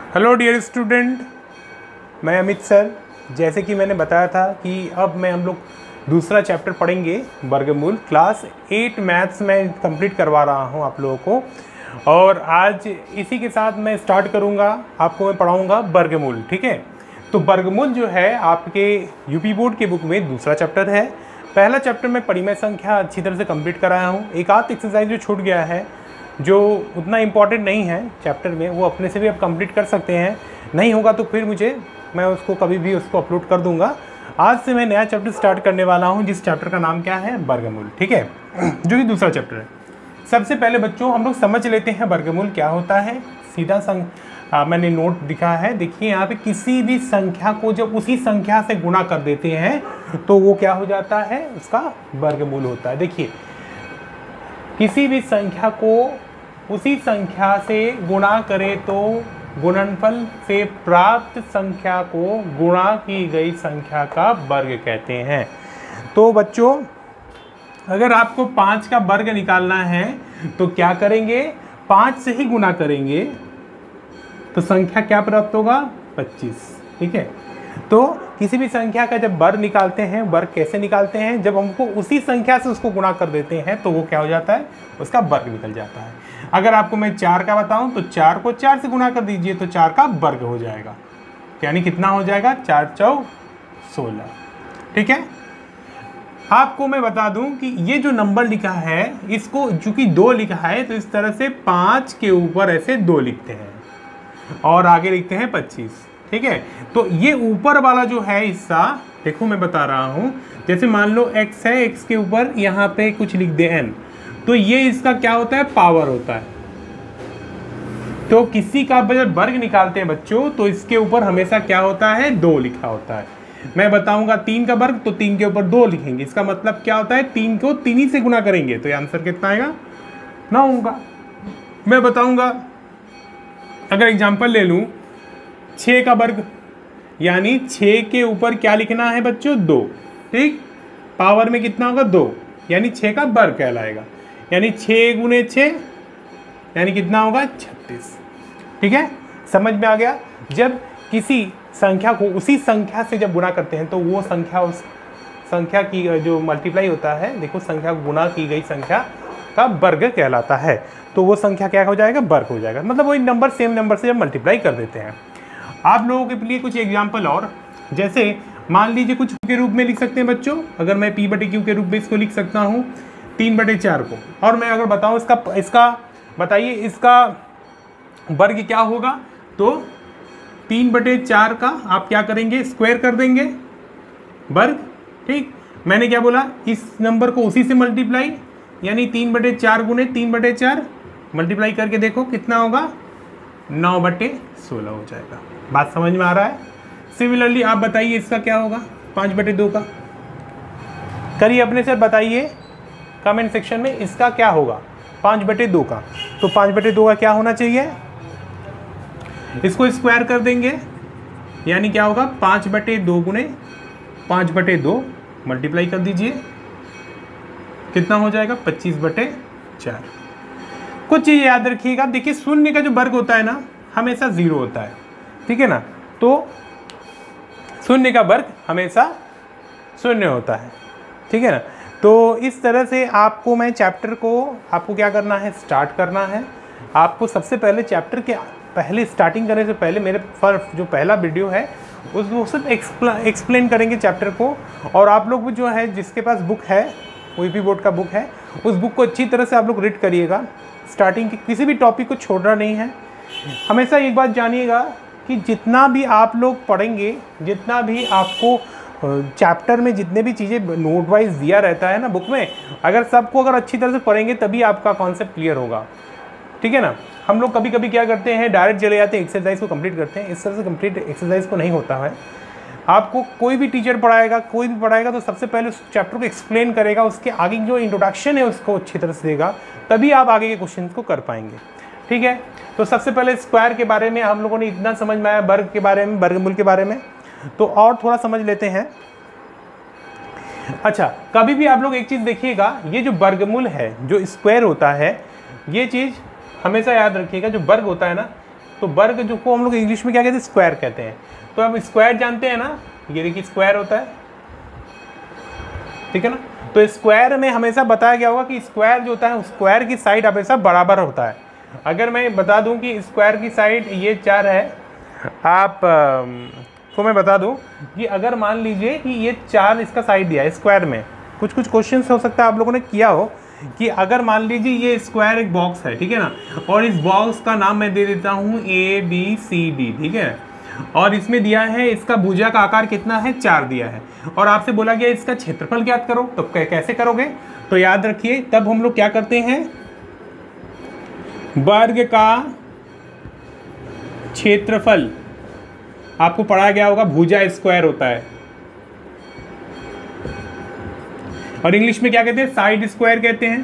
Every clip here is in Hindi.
हेलो डियर स्टूडेंट, मैं अमित सर। जैसे कि मैंने बताया था कि अब हम लोग दूसरा चैप्टर पढ़ेंगे वर्गमूल। क्लास 8 मैथ्स में कंप्लीट करवा रहा हूं आप लोगों को, और आज इसी के साथ मैं स्टार्ट करूंगा। आपको मैं पढ़ाऊंगा वर्गमूल। ठीक है, तो वर्गमूल जो है आपके यूपी बोर्ड के बुक में दूसरा चैप्टर है। पहला चैप्टर में परिमेय संख्या अच्छी तरह से कंप्लीट कराया हूँ। एक आध एक्सरसाइज जो छूट गया है, जो उतना इम्पॉर्टेंट नहीं है चैप्टर में, वो अपने से भी आप कंप्लीट कर सकते हैं। नहीं होगा तो फिर मैं उसको कभी भी उसको अपलोड कर दूंगा। आज से मैं नया चैप्टर स्टार्ट करने वाला हूं, जिस चैप्टर का नाम क्या है, वर्गमूल। ठीक है, जो कि दूसरा चैप्टर है। सबसे पहले बच्चों हम लोग समझ लेते हैं वर्गमूल क्या होता है। सीधा मैंने नोट दिखा है, देखिए यहाँ पे किसी भी संख्या को जब उसी संख्या से गुणा कर देते हैं तो वो क्या हो जाता है, उसका वर्गमूल होता है। देखिए, किसी भी संख्या को उसी संख्या से गुणा करें तो गुणनफल से प्राप्त संख्या को गुणा की गई संख्या का वर्ग कहते हैं। तो बच्चों, अगर आपको 5 का वर्ग निकालना है तो क्या करेंगे, 5 से ही गुणा करेंगे तो संख्या क्या प्राप्त होगा, 25। ठीक है, तो किसी भी संख्या का जब वर्ग निकालते हैं, वर्ग कैसे निकालते हैं, जब हमको उसी संख्या से उसको गुणा कर देते हैं तो वो क्या हो जाता है, उसका वर्ग निकल जाता है। अगर आपको मैं 4 का बताऊं तो 4 को 4 से गुणा कर दीजिए तो 4 का वर्ग हो जाएगा। यानी कितना हो जाएगा, 4 चौक 16। ठीक है, आपको मैं बता दूं कि ये जो नंबर लिखा है, इसको चूंकि 2 लिखा है तो इस तरह से 5 के ऊपर ऐसे 2 लिखते हैं और आगे लिखते हैं 25। ठीक है, तो ये ऊपर वाला जो है हिस्सा, देखो मैं बता रहा हूं, जैसे मान लो x है, x के ऊपर यहाँ पे कुछ लिख दे n, तो ये इसका क्या होता है, पावर होता है। तो किसी का जब वर्ग निकालते हैं बच्चों तो इसके ऊपर हमेशा क्या होता है, 2 लिखा होता है। मैं बताऊंगा 3 का वर्ग तो 3 के ऊपर 2 लिखेंगे। इसका मतलब क्या होता है, 3 को 3 ही से गुणा करेंगे तो ये आंसर कितना आएगा, 9 होगा। मैं बताऊंगा, अगर एग्जाम्पल ले लूं 6 का वर्ग, यानी 6 के ऊपर क्या लिखना है बच्चों, 2। ठीक, पावर में कितना होगा, 2, यानी 6 का वर्ग कहलाएगा। यानी 6 गुने 6 यानी कितना होगा, 36। ठीक है, समझ में आ गया। जब किसी संख्या को उसी संख्या से जब गुणा करते हैं तो वो संख्या उस संख्या की जो मल्टीप्लाई होता है, देखो संख्या गुणा की गई संख्या का वर्ग कहलाता है। तो वो संख्या क्या हो जाएगा, वर्ग हो जाएगा। मतलब वही नंबर सेम नंबर से जब मल्टीप्लाई कर देते हैं। आप लोगों के लिए कुछ एग्जाम्पल और, जैसे मान लीजिए कुछ के रूप में लिख सकते हैं बच्चों। अगर मैं P/Q के रूप में इसको लिख सकता हूँ 3/4 को, और मैं अगर बताऊँ इसका बताइए इसका वर्ग क्या होगा, तो 3/4 का आप क्या करेंगे, स्क्वायर कर देंगे वर्ग। ठीक, मैंने क्या बोला, इस नंबर को उसी से मल्टीप्लाई, यानी 3/4 गुने 3/4 मल्टीप्लाई करके देखो कितना होगा, 9/16 हो जाएगा। बात समझ में आ रहा है। सिमिलरली आप बताइए इसका क्या होगा, 5/2 का करिए अपने से, बताइए कमेंट सेक्शन में इसका क्या होगा, 5/2 का। तो 5/2 का क्या होना चाहिए, इसको स्क्वायर कर देंगे, यानी क्या होगा, 5/2 गुने 5/2 मल्टीप्लाई कर दीजिए, कितना हो जाएगा, 25/4। कुछ चीज़ याद रखिएगा, देखिए शून्य का जो वर्ग होता है ना, हमेशा 0 होता है। ठीक है ना, तो शून्य का वर्ग हमेशा 0 होता है। ठीक है ना, तो इस तरह से आपको मैं चैप्टर को, आपको क्या करना है, स्टार्ट करना है। आपको सबसे पहले चैप्टर के पहले स्टार्टिंग करने से पहले मेरे जो पहला वीडियो है उसको सिर्फ एक्सप्लेन करेंगे चैप्टर को। और आप लोग जो है, जिसके पास बुक है, यूपी बोर्ड का बुक है, उस बुक को अच्छी तरह से आप लोग रीड करिएगा। स्टार्टिंग की किसी भी टॉपिक को छोड़ना नहीं है। हमेशा एक बात जानिएगा कि जितना भी आप लोग पढ़ेंगे, जितना भी आपको चैप्टर में जितने भी चीज़ें नोट वाइज दिया रहता है ना बुक में, अगर सबको अगर अच्छी तरह से पढ़ेंगे तभी आपका कॉन्सेप्ट क्लियर होगा। ठीक है ना, हम लोग कभी कभी क्या करते हैं, डायरेक्ट चले जाते हैं, एक्सरसाइज को कंप्लीट करते हैं। इस तरह से कंप्लीट एक्सरसाइज को नहीं होता है। आपको कोई भी टीचर पढ़ाएगा, कोई भी पढ़ाएगा, तो सबसे पहले उस चैप्टर को एक्सप्लेन करेगा, उसके आगे जो इंट्रोडक्शन है उसको अच्छी तरह से देगा, तभी आप आगे के क्वेश्चन को कर पाएंगे। ठीक है, तो सबसे पहले स्क्वायर के बारे में हम लोगों ने इतना समझ में आया, वर्ग के बारे में, वर्गमूल के बारे में, तो और थोड़ा समझ लेते हैं। अच्छा, कभी भी आप लोग एक चीज़ देखिएगा, ये जो वर्गमूल है, जो स्क्वायर होता है, ये चीज़ हमेशा याद रखिएगा, जो वर्ग होता है ना, तो वर्ग जो को हम लोग इंग्लिश में क्या कहते हैं, स्क्वायर कहते हैं। तो अब स्क्वायर जानते हैं ना, ये देखिए स्क्वायर होता है, ठीक है ना। तो स्क्वायर में हमेशा बताया गया होगा कि स्क्वायर जो होता है स्क्वायर की साइड हमेशा बराबर होता है। अगर मैं बता दूं कि स्क्वायर की साइड ये 4 है, आप को मैं बता दूं कि अगर मान लीजिए कि ये 4 इसका साइड दिया है स्क्वायर में, कुछ क्वेश्चन हो सकता है आप लोगों ने किया हो कि अगर मान लीजिए ये स्क्वायर एक बॉक्स है, ठीक है ना, और इस बॉक्स का नाम मैं दे देता हूँ ABCD, ठीक है, और इसमें दिया है इसका भुजा का आकार कितना है, 4 दिया है, और आपसे बोला गया इसका क्षेत्रफल ज्ञात करो। तो कैसे करोगे, तो याद रखिए तब हम लोग क्या करते हैं, वर्ग का क्षेत्रफल आपको पढ़ाया गया होगा भुजा स्क्वायर होता है, और इंग्लिश में क्या कहते हैं, साइड स्क्वायर कहते हैं।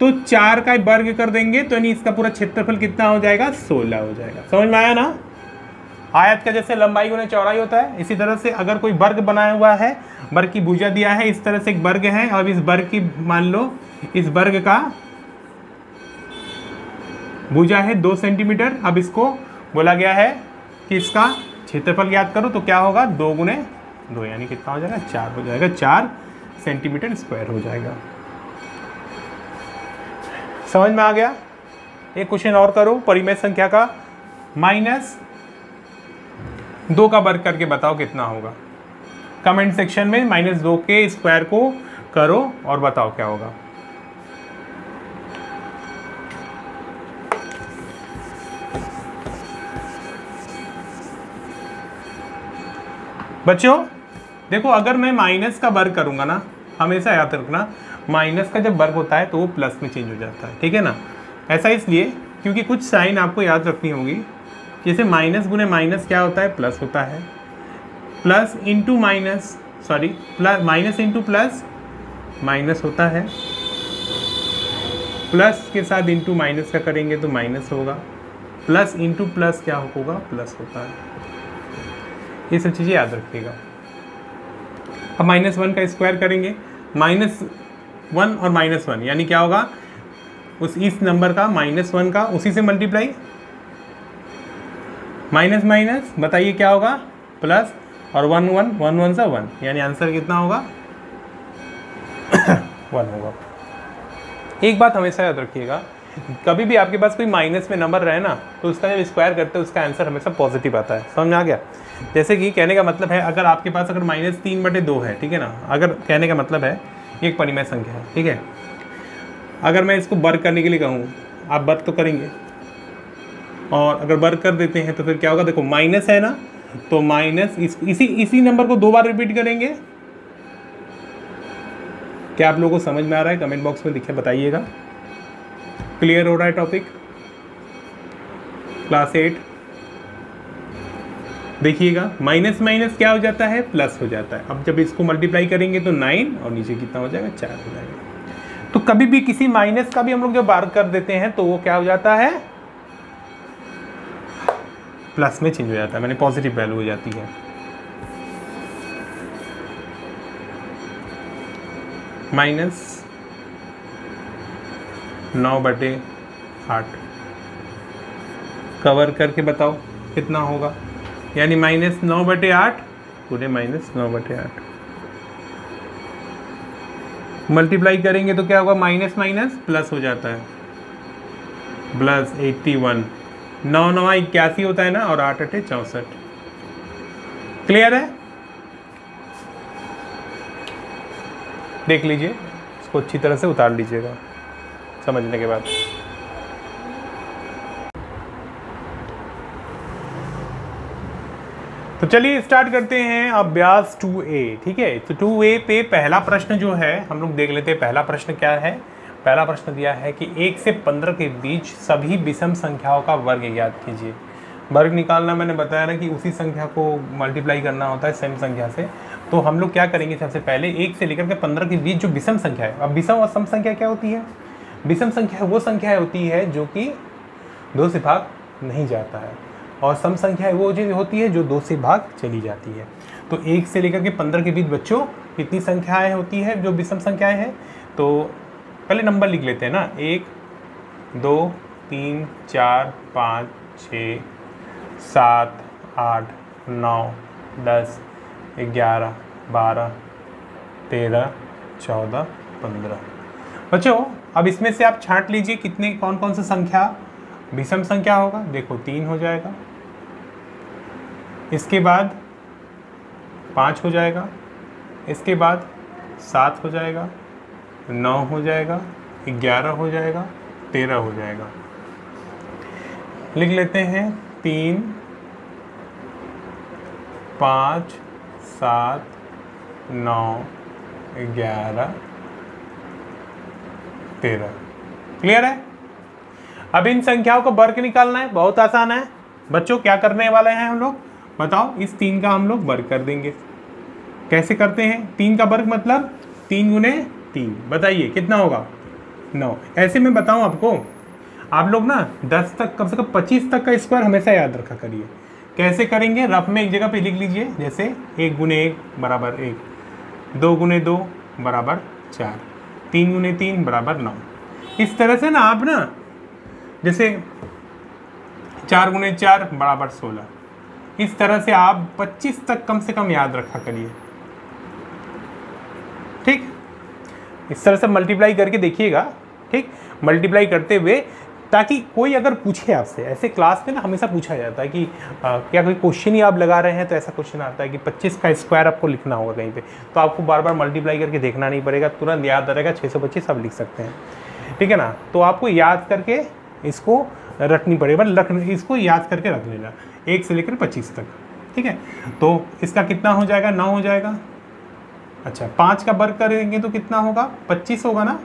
तो 4 का वर्ग कर देंगे तो यानी इसका पूरा क्षेत्रफल कितना हो जाएगा, 16 हो जाएगा। समझ में आया ना। आयत का जैसे लंबाई गुना चौड़ाई होता है, इसी तरह से अगर कोई वर्ग बनाया हुआ है, वर्ग की भुजा दिया है, इस तरह से एक वर्ग है, और इस वर्ग की मान लो इस वर्ग का भुजा है 2 सेंटीमीटर। अब इसको बोला गया है कि इसका क्षेत्रफल ज्ञात करो, तो क्या होगा, 2 गुने 2 यानी कितना हो जाएगा, 4 हो जाएगा, 4 सेंटीमीटर स्क्वायर हो जाएगा। समझ में आ गया। एक क्वेश्चन और करो, परिमेय संख्या का -2 का वर्ग करके बताओ कितना होगा। कमेंट सेक्शन में -2 के स्क्वायर को करो और बताओ क्या होगा। बच्चों देखो, अगर मैं माइनस का वर्ग करूंगा ना, हमेशा याद रखना माइनस का जब वर्ग होता है तो वो प्लस में चेंज हो जाता है, ठीक है ना। ऐसा इसलिए क्योंकि कुछ साइन आपको याद रखनी होगी, जैसे माइनस गुने माइनस क्या होता है, प्लस होता है, plus into minus, sorry plus minus into plus minus होता है, प्लस के साथ इंटू माइनस का करेंगे तो माइनस होगा, प्लस इंटू प्लस क्या होगा, प्लस होता है। ये सब चीज़ें याद रखिएगा। अब -1 का स्क्वायर करेंगे, -1 और -1 यानी क्या होगा, इस नंबर का -1 का उसी से मल्टीप्लाई, माइनस माइनस बताइए क्या होगा, प्लस, और 1 1 सा 1 यानी आंसर कितना होगा 1 होगा। एक बात हमेशा याद रखिएगा, कभी भी आपके पास कोई माइनस में नंबर रहे ना, तो उसका जब स्क्वायर करते हैं उसका आंसर हमेशा पॉजिटिव आता है। समझ में आ गया। जैसे कि कहने का मतलब है, अगर आपके पास अगर -3/2 है, ठीक है ना, अगर कहने का मतलब है एक परिमेय संख्या है, ठीक है, अगर मैं इसको वर्ग करने के लिए कहूँ, आप वर्ग तो करेंगे, और अगर वर्ग कर देते हैं तो फिर क्या होगा, देखो माइनस है ना, तो माइनस इसी नंबर को 2 बार रिपीट करेंगे। क्या आप लोगों को समझ में आ रहा है, कमेंट बॉक्स में लिखे बताइएगा। क्लियर हो रहा है टॉपिक, क्लास 8 देखिएगा, माइनस माइनस क्या हो जाता है, प्लस हो जाता है। अब जब इसको मल्टीप्लाई करेंगे तो 9 और नीचे कितना हो जाएगा, 4 हो जाएगा। तो कभी भी किसी माइनस का भी हम लोग जब बार कर देते हैं तो वो क्या हो जाता है, प्लस में चेंज हो जाता है, मैंने पॉजिटिव वैल्यू हो जाती है। -9/8 कवर करके बताओ कितना होगा, यानी -9/8 पूरे -9/8 मल्टीप्लाई करेंगे तो क्या होगा, माइनस माइनस प्लस हो जाता है, प्लस 81, 9 9 81 होता है ना, और 8 8 64। क्लियर है। देख लीजिए, इसको अच्छी तरह से उतार लीजिएगा समझने के बाद। तो चलिए स्टार्ट करते हैं अभ्यास 2A, ठीक है। तो 2A पे पहला प्रश्न जो है हम लोग देख लेते हैं। पहला प्रश्न क्या है, पहला प्रश्न दिया है कि 1 से 15 के बीच सभी विषम संख्याओं का वर्ग ज्ञात कीजिए। वर्ग निकालना मैंने बताया ना कि उसी संख्या को मल्टीप्लाई करना होता है सेम संख्या से। तो हम लोग क्या करेंगे, सबसे पहले 1 से लेकर के 15 के बीच जो विषम संख्या है। अब विषम और सम संख्या क्या होती है, विषम संख्या वो संख्या होती है जो कि 2 से भाग नहीं जाता है, और सम संख्या वो जो होती है जो 2 से भाग चली जाती है। तो 1 से लेकर के 15 के बीच बच्चों कितनी संख्याएं होती है जो विषम संख्याएं हैं। तो पहले नंबर लिख लेते हैं ना, 1 2 3 4 5 6 7 8 9 10 11 12 13 14 15। बच्चों अब इसमें से आप छांट लीजिए कितने कौन कौन सी संख्या विषम संख्या होगा। देखो 3 हो जाएगा, इसके बाद 5 हो जाएगा, इसके बाद 7 हो जाएगा, 9 हो जाएगा, 11 हो जाएगा, 13 हो जाएगा। लिख लेते हैं 3 5 7 9 11 13। क्लियर है। अब इन संख्याओं का वर्ग निकालना है, बहुत आसान है बच्चों। क्या करने वाले हैं हम लोग बताओ, इस 3 का हम लोग वर्ग कर देंगे। कैसे करते हैं, 3 का वर्ग मतलब 3 गुने 3, बताइए कितना होगा 9। ऐसे में बताऊं आपको, आप लोग ना 10 तक कम से कम 25 तक का स्क्वायर हमेशा याद रखा करिए। कैसे करेंगे, रफ में एक जगह पे लिख लीजिए, जैसे 1 गुने 1 बराबर 1, 2 गुने 2 बराबर 4, 3 गुने 3 बराबर 9। इस तरह से ना आप ना जैसे 4 गुने 4 बराबर 16, इस तरह से आप 25 तक कम से कम याद रखा करिए। ठीक, इस तरह से मल्टीप्लाई करके देखिएगा। ठीक, मल्टीप्लाई करते हुए, ताकि कोई अगर पूछे आपसे, ऐसे क्लास में ना हमेशा पूछा जाता है कि क्या कोई क्वेश्चन ही आप लगा रहे हैं, तो ऐसा क्वेश्चन आता है कि 25 का स्क्वायर आपको लिखना होगा कहीं पे, तो आपको बार बार मल्टीप्लाई करके देखना नहीं पड़ेगा, तुरंत याद रहेगा 625 आप लिख सकते हैं। ठीक है ना, तो आपको याद करके इसको रखनी पड़ेगा, इसको याद करके रख लेना 1 से लेकर 25 तक। ठीक है, तो इसका कितना हो जाएगा, 9 हो जाएगा। अच्छा, 5 का वर्ग करेंगे तो कितना होगा, 25 होगा ना,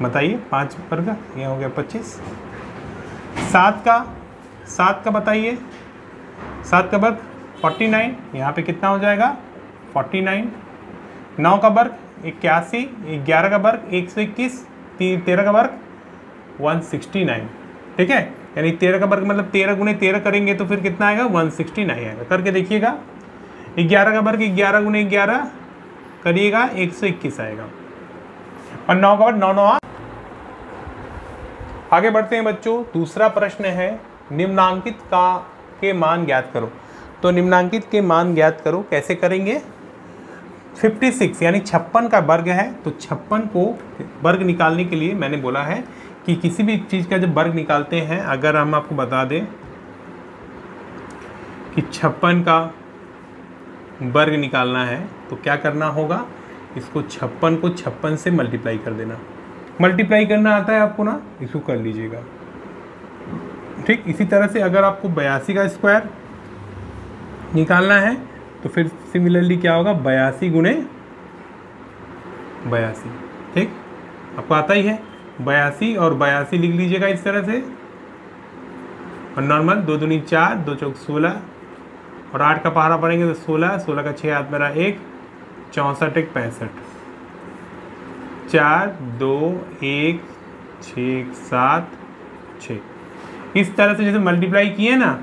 बताइए 5 वर्ग, ये हो गया 25। 7 का बताइए, 7 का वर्ग 49, यहाँ पे कितना हो जाएगा 49। 9 का वर्ग 81, 11 का वर्ग 121, 13 का वर्ग 169। ठीक है, यानी 13 का वर्ग मतलब 13 गुने 13 करेंगे तो फिर कितना आएगा 169 आएगा। करके देखिएगा, 11 का वर्ग 11 गुने 11 करिएगा 121 आएगा, और 9 का वर्ग 9 9। आगे बढ़ते हैं बच्चों, दूसरा प्रश्न है निम्नांकित के मान ज्ञात करो। तो निम्नांकित के मान ज्ञात करो, कैसे करेंगे, 56 यानी 56 का वर्ग है, तो 56 को वर्ग निकालने के लिए मैंने बोला है कि किसी भी चीज़ का जब वर्ग निकालते हैं, अगर हम आपको बता दें कि 56 का वर्ग निकालना है तो क्या करना होगा, इसको 56 को 56 से मल्टीप्लाई कर देना। मल्टीप्लाई करना आता है आपको ना, इसको कर लीजिएगा। ठीक, इसी तरह से अगर आपको 82 का स्क्वायर निकालना है तो फिर सिमिलरली क्या होगा, 82 गुने 82। ठीक, आपको आता ही है 82, और 82 लिख लीजिएगा इस तरह से, और नॉर्मल 2 दूनी 4, 2 चौक 16, और 8 का पहाड़ा पड़ेंगे तो 16, 16 का 6 हाथ मेरा 1, 64 1 65, 4 2 1 6 7 6। इस तरह से जैसे मल्टीप्लाई किए ना,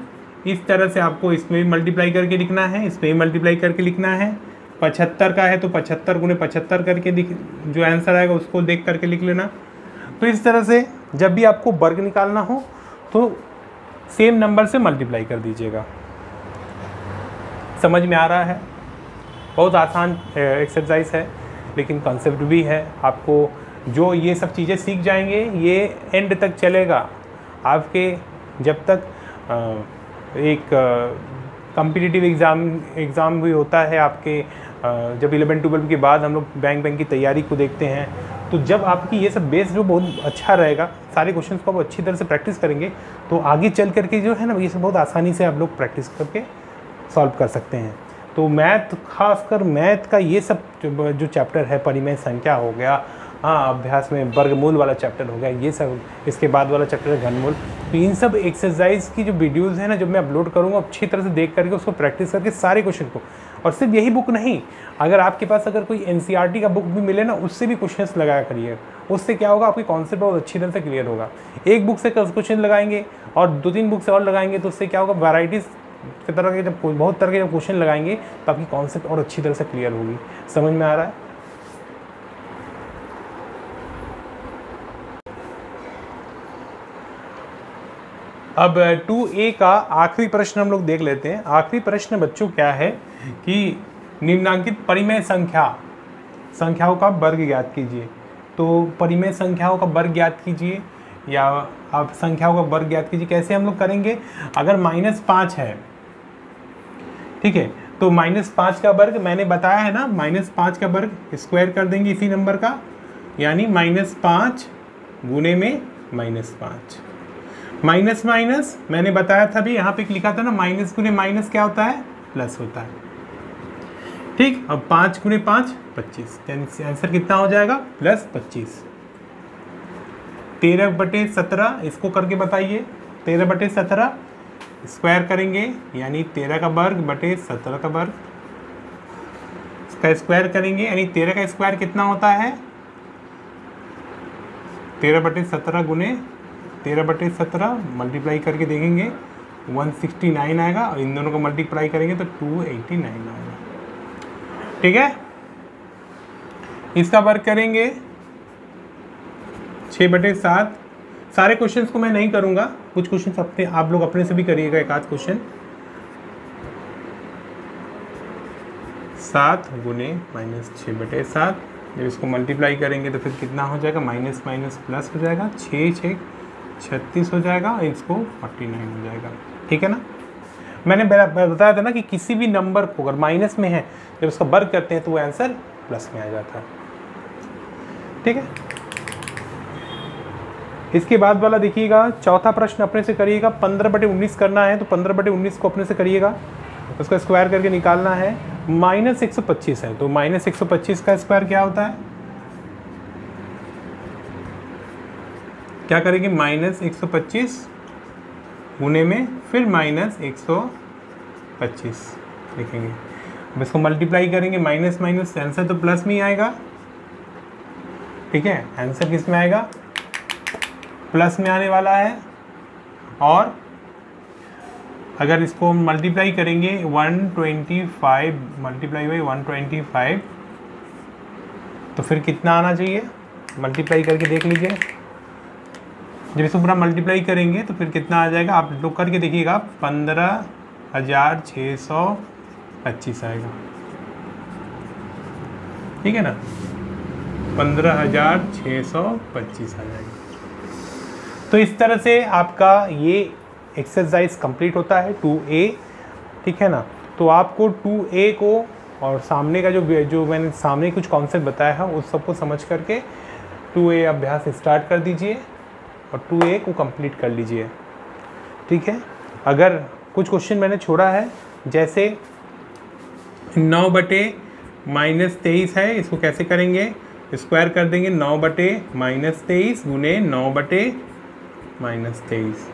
इस तरह से आपको इसमें भी मल्टीप्लाई करके लिखना है, इसमें भी मल्टीप्लाई करके लिखना है। 75 का है तो 75 गुने 75 करके जो आंसर आएगा उसको देख करके लिख लेना। तो इस तरह से जब भी आपको वर्ग निकालना हो तो सेम नंबर से मल्टीप्लाई कर दीजिएगा। समझ में आ रहा है, बहुत आसान एक्सरसाइज है, लेकिन कॉन्सेप्ट भी है। आपको जो ये सब चीज़ें सीख जाएंगे, ये एंड तक चलेगा आपके, जब तक एक कॉम्पिटिटिव एग्ज़ाम भी होता है आपके, जब 11-12 के बाद हम लोग बैंक की तैयारी को देखते हैं, तो जब आपकी ये सब बेस जो बहुत अच्छा रहेगा, सारे क्वेश्चंस को आप अच्छी तरह से प्रैक्टिस करेंगे, तो आगे चल करके जो है ना, ये सब बहुत आसानी से आप लोग प्रैक्टिस करके सॉल्व कर सकते हैं। तो मैथ, खासकर मैथ का ये सब जो चैप्टर है, परिमेय संख्या हो गया, हाँ अभ्यास में वर्गमूल वाला चैप्टर हो गया, ये सब, इसके बाद वाला चैप्टर है घनमूल। तो इन सब एक्सरसाइज की जो वीडियोस है ना, जब मैं अपलोड करूँगा, अच्छी तरह से देख करके उसको प्रैक्टिस करके सारे क्वेश्चन को, और सिर्फ यही बुक नहीं, अगर आपके पास अगर कोई NCERT का बुक भी मिले ना, उससे भी क्वेश्चंस लगाया करिए। उससे क्या होगा, आपकी कॉन्सेप्ट बहुत अच्छी तरह से क्लियर होगा। एक बुक से क्वेश्चन लगाएंगे और 2-3 बुक से और लगाएंगे, तो उससे क्या होगा, वैराइटीज़ की तरह के, जब बहुत तरह के जब क्वेश्चन लगाएंगे तो आपकी कॉन्सेप्ट और अच्छी तरह से क्लियर होगी। समझ में आ रहा है? अब 2A का आखिरी प्रश्न हम लोग देख लेते हैं। आखिरी प्रश्न बच्चों क्या है कि निम्नांकित परिमेय संख्याओं का वर्ग ज्ञात कीजिए। तो परिमेय संख्याओं का वर्ग ज्ञात कीजिए या आप संख्याओं का वर्ग ज्ञात कीजिए। कैसे हम लोग करेंगे? अगर -5 है, ठीक है, तो -5 का वर्ग मैंने बताया है ना, -5 का वर्ग स्क्वायर कर देंगे इसी नंबर का, यानी -5 गुने में -5। माइनस माइनस मैंने बताया था भी, यहाँ पे लिखा था ना, माइनस गुने माइनस क्या होता है? प्लस होता है। ठीक, अब 5 गुने 5 25, यानी आंसर कितना हो जाएगा? +25। 13/17 इसको करके बताइए। 13/17 स्क्वायर करेंगे, यानी 13 का वर्ग बटे 17 का वर्ग, इसका स्क्वायर करेंगे, यानी 13 का स्क्वायर कितना होता है? 13/17 गुने 13/17 मल्टीप्लाई करके देखेंगे 169 आएगा, और इन दोनों को मल्टीप्लाई करेंगे तो 289 आएगा। ठीक है, इसका वर्ग करेंगे 6/7। सारे क्वेश्चंस को मैं नहीं करूंगा, कुछ क्वेश्चंस अपने आप लोग अपने से भी करिएगा, एक आध क्वेश्चन। 7 गुने -6/7, जब इसको मल्टीप्लाई करेंगे तो फिर कितना हो जाएगा? माइनस माइनस प्लस हो जाएगा, 6 6 36 हो जाएगा, इसको 49 हो जाएगा। ठीक है ना, मैंने बताया था ना कि किसी भी नंबर को अगर माइनस में है, जब उसका वर्ग करते हैं तो वो आंसर प्लस में आ जाता है। ठीक है, इसके बाद वाला देखिएगा, चौथा प्रश्न अपने से करिएगा। 15/19 करना है तो 15/19 को अपने से करिएगा, उसका स्क्वायर करके निकालना है। -125 है तो -125 का स्क्वायर क्या होता है? क्या करेंगे? -125 गुने में फिर -125 लिखेंगे। अब इसको मल्टीप्लाई करेंगे, माइनस माइनस आंसर तो प्लस में ही आएगा। ठीक है, आंसर किस में आएगा? प्लस में आने वाला है। और अगर इसको मल्टीप्लाई करेंगे 125 मल्टीप्लाई बाई 125 तो फिर कितना आना चाहिए? मल्टीप्लाई करके देख लीजिए। जब इसको पूरा मल्टीप्लाई करेंगे तो फिर कितना आ जाएगा? आप लोग करके देखिएगा, 15,625 आएगा। ठीक है ना, 15,625 आ जाएगा। तो इस तरह से आपका ये एक्सरसाइज कंप्लीट होता है 2A। ठीक है ना, तो आपको 2A को और सामने का जो मैंने सामने कुछ कॉन्सेप्ट बताया है उस सबको समझ करके 2A अभ्यास स्टार्ट कर दीजिए और 2A को कंप्लीट कर लीजिए। ठीक है, अगर कुछ क्वेश्चन मैंने छोड़ा है, जैसे 9/-23 है, इसको कैसे करेंगे? स्क्वायर कर देंगे, 9/-23 गुने 9/-23।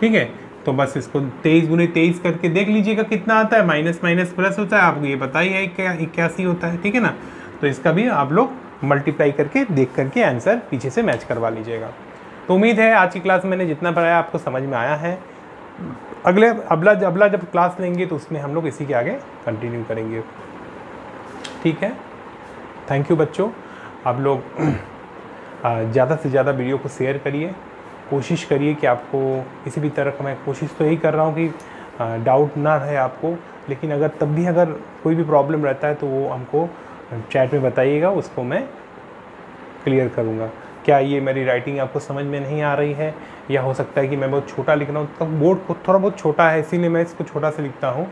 ठीक है, तो बस इसको 23 गुने 23 करके देख लीजिएगा कितना आता है। माइनस माइनस प्लस होता है, आपको ये पता ही है, 81 होता है। ठीक है ना, तो इसका भी आप लोग मल्टीप्लाई करके देख करके आंसर पीछे से मैच करवा लीजिएगा। तो उम्मीद है आज की क्लास मैंने जितना पढ़ाया आपको समझ में आया है। अगला जब क्लास लेंगे तो उसमें हम लोग इसी के आगे कंटिन्यू करेंगे। ठीक है, थैंक यू बच्चों। आप लोग ज़्यादा से ज़्यादा वीडियो को शेयर करिए, कोशिश करिए कि आपको किसी भी तरह का, मैं कोशिश तो यही कर रहा हूँ कि डाउट ना रहे आपको, लेकिन अगर तब भी अगर कोई भी प्रॉब्लम रहता है तो वो हमको चैट में बताइएगा, उसको मैं क्लियर करूँगा। क्या ये मेरी राइटिंग आपको समझ में नहीं आ रही है, या हो सकता है कि मैं बहुत छोटा लिख रहा हूँ, तो बोर्ड थोड़ा बहुत छोटा है इसीलिए मैं इसको छोटा से लिखता हूँ।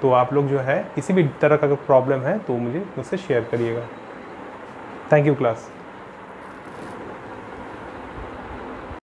तो आप लोग जो है किसी भी तरह का अगर प्रॉब्लम है तो मुझसे शेयर करिएगा। Thank you class.